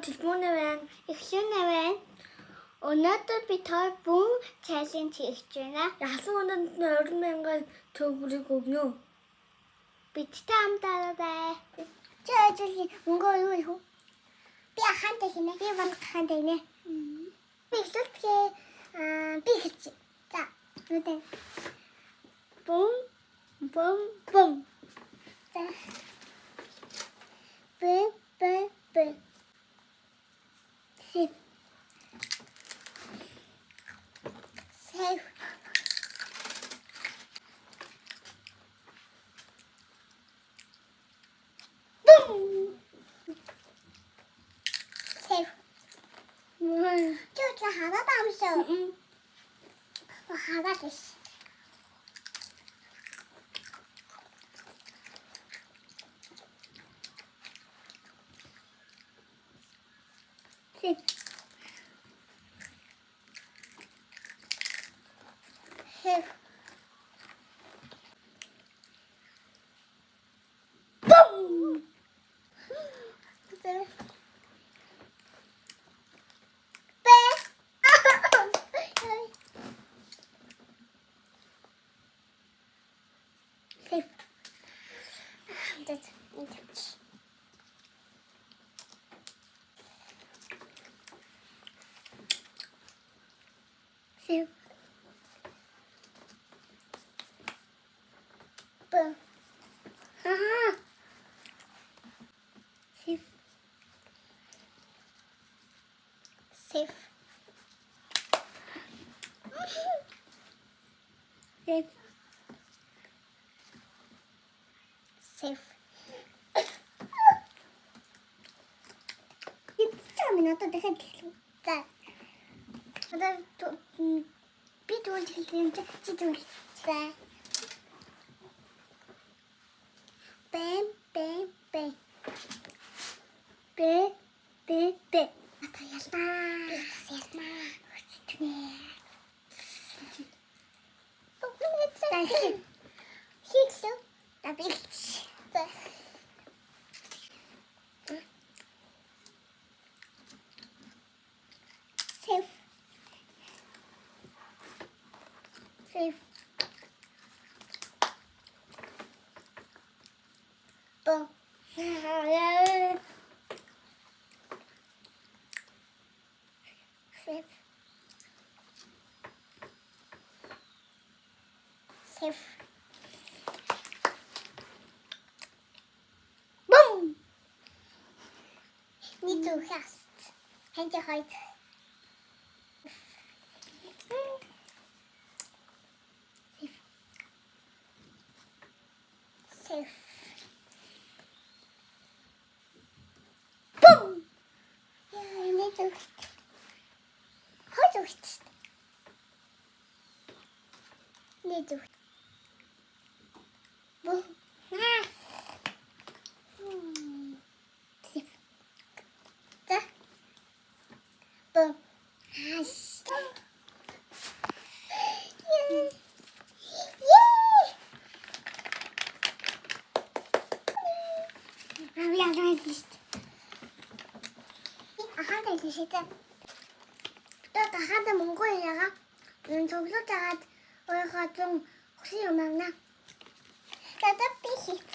телефон байна. Эхлэн байна. Өнөөдөр би тоо бүм чаленж хийж байна. Ялсан өнөнд 20,000 төгрөг өгнө. Бидтэй хамтаарай. Чаажил мөнгө юу? Би ахантай хийнэ. Би хантай хийнэ. Би хэлчихээ. Би хэлчих. За. Үгүй. Бум бум бум. За. Бум бум бум. Сив. Сив. Бум. Сив. 저 하나도 안 써. 하나도 있어. 십. 십. 뿡! Sip. Boom. Haha. Sip. Sip. Sip. Sip. Minuten tegen de bir tuvalet filtremde tuvalet. Bam bam bam. Be be be. Atayasma. Atayasma. Ne? Tabii. Hiç yok. Tabii. Safe. Safe. Boom. Safe. Safe. Boom. Niet zo gast. Handje uit. Safe. Boom! Ja, niet zo. Hoi zo. Niet zo. Boom. Safe. Da. Boom. 또 하다 몽골이다가 저기서다가 어디가 좀 혹시 유명나? 나도 비시트.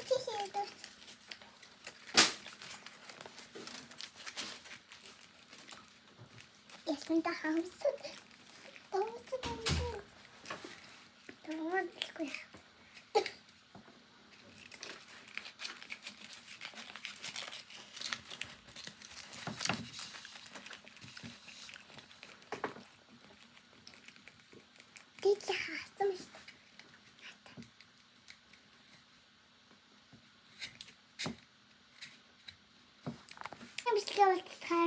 피시도. 예쁜 다 하우스. 너무 맛있고요. 진짜 좀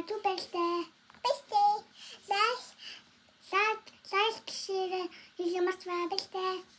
두 beste. Beste. Zes kişiyle yüzümüz var beste.